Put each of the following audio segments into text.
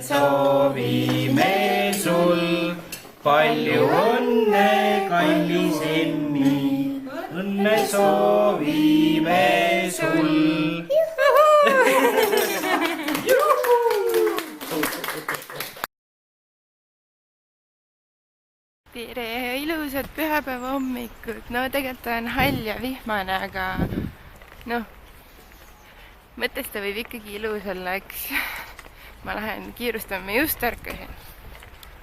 soovime sul palju õnne, kallis Enni. Õnne soovime sul. Tere, ilusad pühapäeva hommikud. No tegelikult on hall ja vihmane, aga noh, mõttes ta võib ikkagi ilus olla, eks. Ma lähen kiirustama, just ärkasin.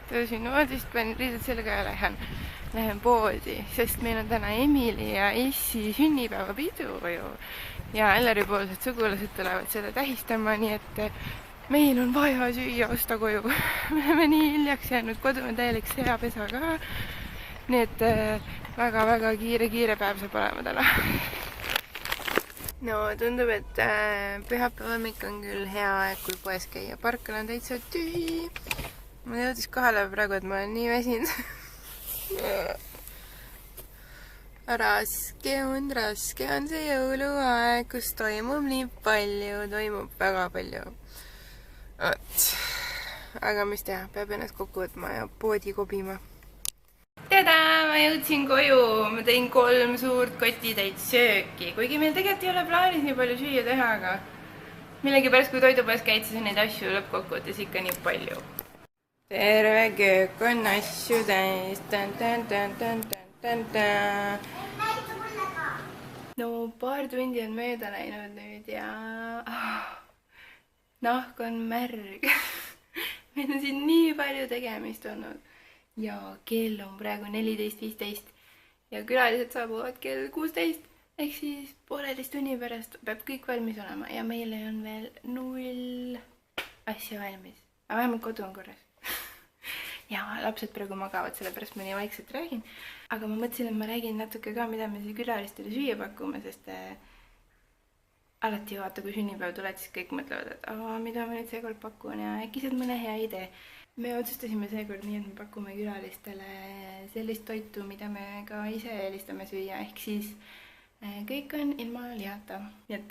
Tõusin voodist, panin riided selga ja lähen poodi, sest meil on täna Emili ja Issi sünnipäevapidu ju. Ja Elleri poolsed sugulased tulevad seda tähistama, nii et meil on vaja süüa osta koju. Me oleme nii hiljaks jäänud, kodu on täielik seapesa ka. Nii et väga-väga kiire päev saab olema täna. No tundub, et pühapäeva hommik on küll hea aeg, kui poes käia. Parkal on täitsa tühi. Ma jõudis kohale praegu, et ma olen nii väsinud. Raske on see jõuluaeg, kus toimub nii palju, toimub väga palju. Aga mis teha, peab ennast kokku võtma ja poodi kobima. Tada, ma jõudsin koju, ma tõin 3 suurt kotitäit sööki, kuigi meil tegelikult ei ole plaanis nii palju süüa teha, aga millegipärast kui toidupoes käid, siis on neid asju lõppkokkuvõttes ikka nii palju. Terve köök on asju täis. No paar tundi on mööda läinud nüüd ja nahk on märg. Meil on siin nii palju tegemist olnud. Ja kell on praegu 14.15 ja külalised saabuvad kell 16. Ehk siis 1,5 tunni pärast peab kõik valmis olema ja meile on veel 0 asja valmis. Aga vähemalt kodu on korras. Ja lapsed praegu magavad, sellepärast ma nii vaikselt räägin. Aga ma mõtlesin, et ma räägin natuke ka, mida me külalistele süüa pakume, sest alati vaata, kui sünnipäev tuled, siis kõik mõtlevad, et mida ma nüüd seekord pakun ja äkki see on mõne hea idee. Me otsustasime seekord nii, et me pakume külalistele sellist toitu, mida me ka ise eelistame süüa, ehk siis kõik on ilma lihata. Nii et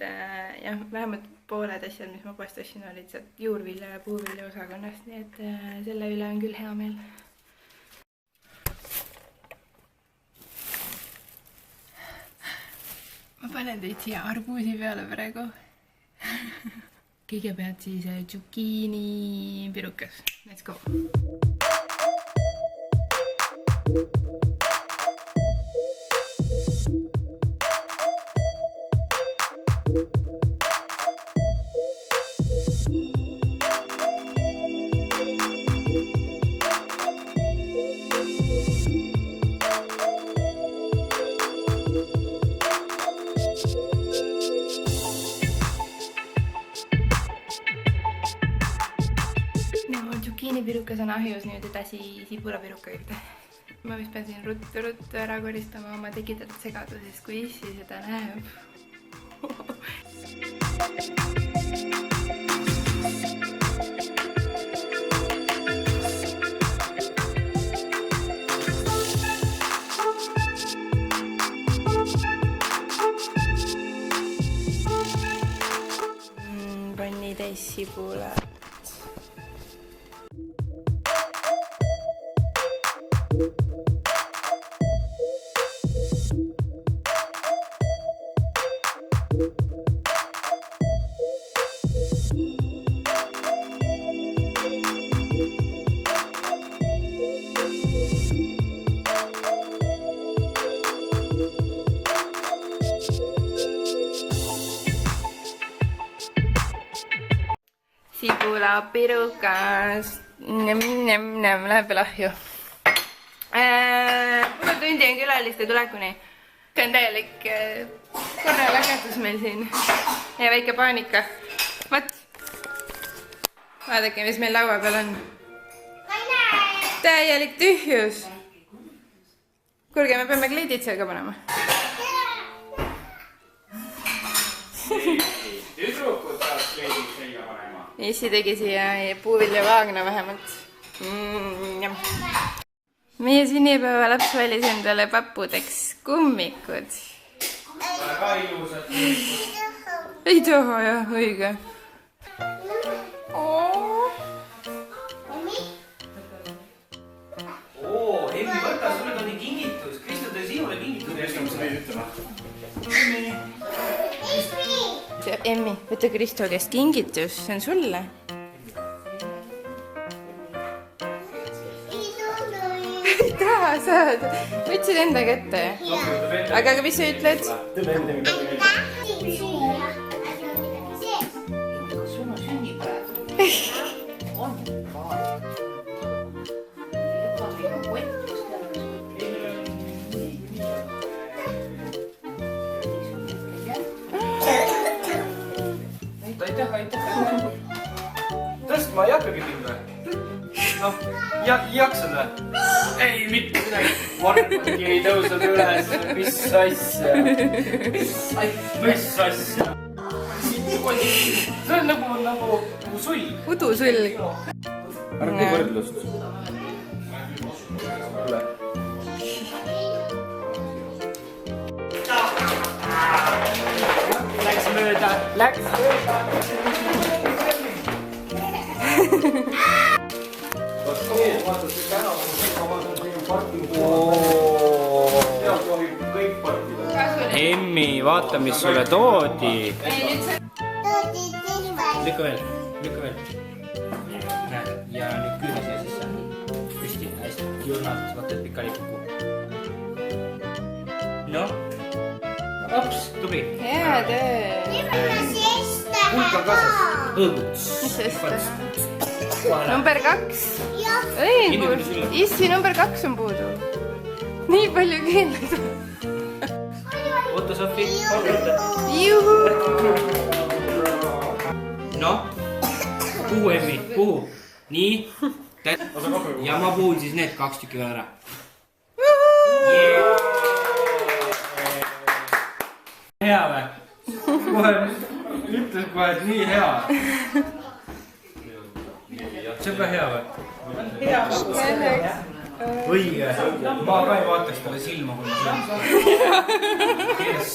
jah, vähemalt pooled asjad, mis ma poest ostsin, olid sealt juurvilja ja puuvilja osakonnast, nii et selle üle on küll hea meel. Ma panen teid siia arbuusi peale praegu. Kõigepealt siis zucchini pirukas. Let's go! Pirukas on ahjus, nüüd edasi sibulapiruka juurde. Ma vist pean siin ruttu ära koristama oma tekitatud segaduses, kui Issi seda näeb. Panni täis sibula. Sibulapirukas. Läheb veel ahju. Pool tundi on külaliste tulekuni. See on täielik korralagedus meil siin. Ja väike paanika. Vat. Vaadake, mis meil laua peal on. Täielik tühjus. Kuulge, me peame kleidid selga panema. Tüdrukud saab kleidid selga panema. Issi tegi siia puuvilja vaagna vähemalt. Meie sünnipäeva laps valis endale pappudeks kummikud. Väga ilusad kummikud. Ei taha jah, õige. võta Kristo käest kingitus, see on sulle. ei taha saada, võtsid enda kätte. aga mis sa ütled? aitäh. Tõstma ei hakkagi mind või? Noh, jaksad või? Ei, mitte midagi. Varmagi ei tõusnud üles. Mis asja? Mis asja? See on nagu sull. Udusull. Ära tee võrdlust. Tule. Läks mööda. Emmi, vaata, mis sulle toodi. Lükka veel. Näed, ja nüüd küüri siia sisse. Püsti, hästi. Jurnalt, vaata, et pikali kuku. Noh. Ops, tubli. Hea töö. Hulk on kasas. Mis sest? Number 2. Issi number 2 on puudu. Nii palju keeled. Oota, Sofi, oota. Juhu. Noh, puhu, Emmi, puhu. Nii. Ja ma puhun siis need 2 tükki veel ära. Hea või? Kohe ütles kohe, et nii hea. See on ka hea või? Õige. Ma ka ei vaataks talle silma, kui ma söön. Yes.